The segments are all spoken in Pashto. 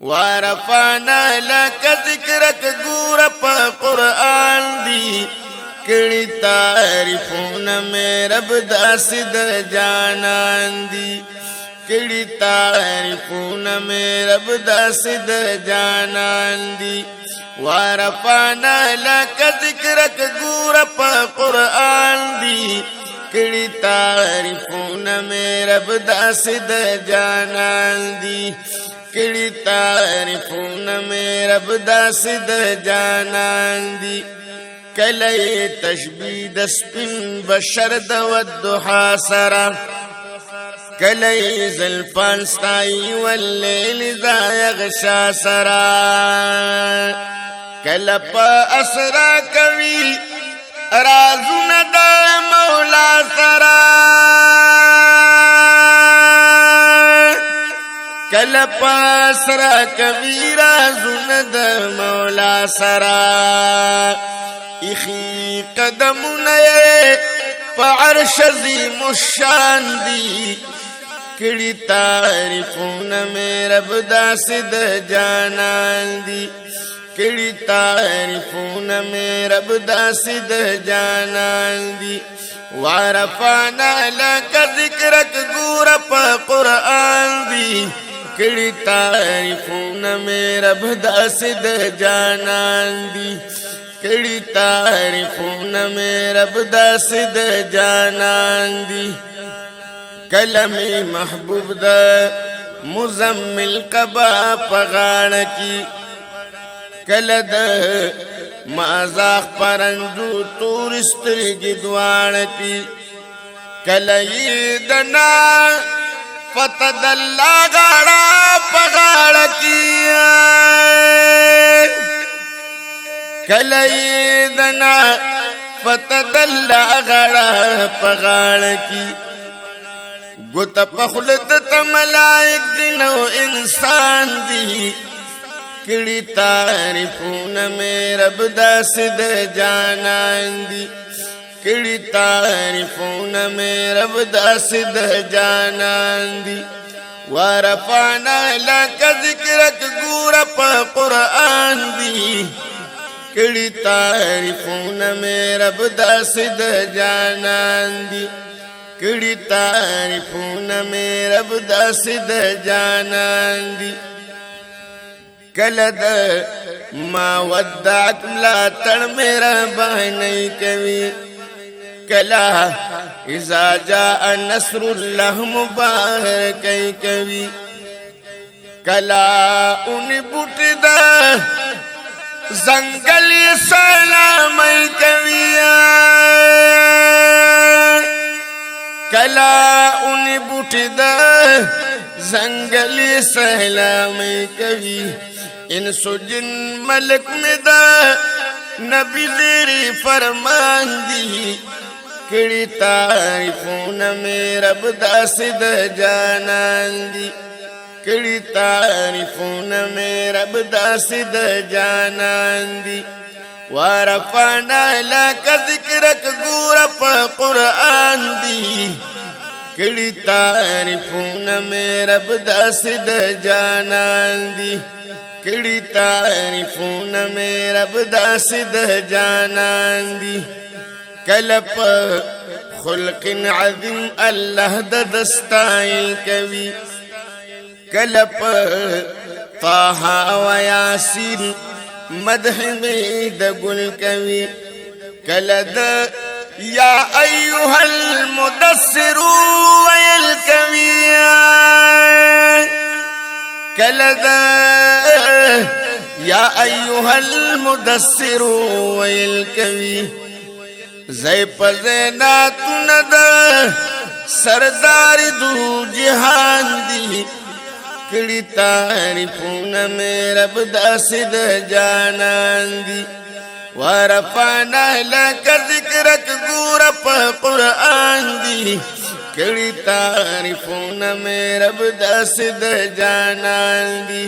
ورفعنا لك ذكرك گور پا قرآن دی کڑی تعریفون میں رب داسد جانان دی کڑی تعریفون میں رب داسد جانان دی ورفعنا لك ذکرک گور پا قرآن دی کڑی تعریفون میں رب داسد جانان دی کڑی تعریفون میں رب داسد جانان دی کلی تشبید سپن بشر والدحا سرا کلی زلفان ستائی واللیل ذا یغشا سرا کلپا اسرا کوی رازون دا مولا سرا کلپا اسرا کوی رازون دا مولا سرا اخی قدمون پا عرش عظیم الشان دی کڑی تعریفون میں رب داسد جانان دی کڑی تعریفون میں رب داسد جانان دی ورفعنا لک ذکرک گور پا قرآن دی کڑی تعریفون میں رب داسد جانان دی کڑی تعریفون میں رب داسد جانان دی کلم محبوب دا مزمل قبا پغاڑ کی کلد مازاق پرنجو تورسترگی دوار کی کلی دنا فتد اللہ غاڑا پغاڑ کی کلی دنا فتد اللہ غاڑا پغاڑ کی گت پخلت ملائک دنو انسان دی کڑی تعریفون میں رب داسد جانان دی کڑی تعریفون میں رب داسد جانان دی ورفعنا لک ذکرک گور پا قرآن دی کڑی تعریفون میں رب داسد جانان دی کڑی تعریفون میں رب داسد جانان دی کلد ما ودعت لا تڑ میرا بہنی کبھی کلا اذا جاء نصر اللہ مباہر کئی کبھی کلا ان بوٹ دا زنگل سلام کبھی کلا ان بوٹ دا زنگل سلام کبھی ان سجن ملک میں دا نبی زیری فرمان دی کڑی تعریفون میں رب داسد جانان دی کڑی تعریفون میں رب داسد جانان دی ورفعنا لک ذکرک گور پا قرآن دی کڑی تعریفون میں رب داسد جانان دی کڑی تعریفون میں رب داسد جانان دی کلپ خلق عظیم اللہ دستائل کبھی کلپ طه و یاسین مدح میں دگل کبھی کلد یا ایوہ المدثر ویل کبھی کلد یا ایوہ المدثر ویل کبھی زی پزیناتو ندا سردار دو جہان دی کڑی تعریفون میں رب داسد جانان دی ورفعنا لک ذکرک گور پا قرآن دی کڑی تعریفون میں رب داسد جانان دی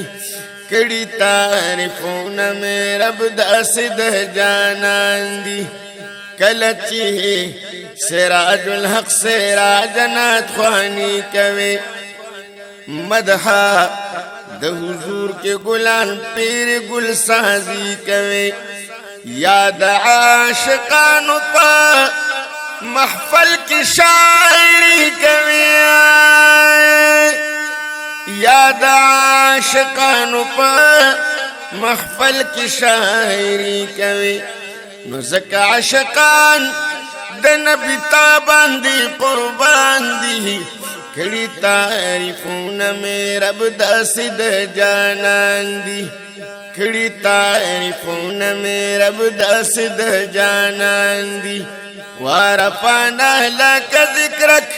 کڑی تعریفون میں رب داسد جانان دی کلچی سراج الحق سراج نات خوانی کوي مدحا د حضور کې ګلان پیر ګل سازي کوي یاد عاشقانو په محفل کې شاعري کوي یاد عاشقانو په محفل کې شاعري کوي نو زکه عاشقان د نبی تابان دی قربان دی کړي تعریفونه مې رب داسې د جانان دي کړي تعریفونه مې رب داسې د جانان دي ورفعنا لك ذکرک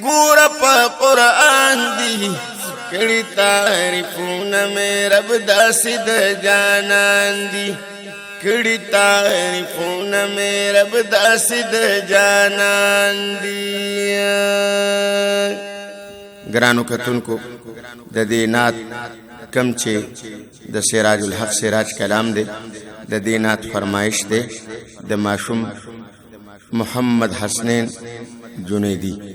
ګور په قرآن دي کړي تعریفونه مې رب داسې د جانان دي کړي تعریفونه مې رب داسې د جانان دي ګرانو کتونکو د دې نعت کم چې د سراج الحق سراج کلام دی د دې نعت فرمایش دی د ماشوم محمد حسنین جنیدی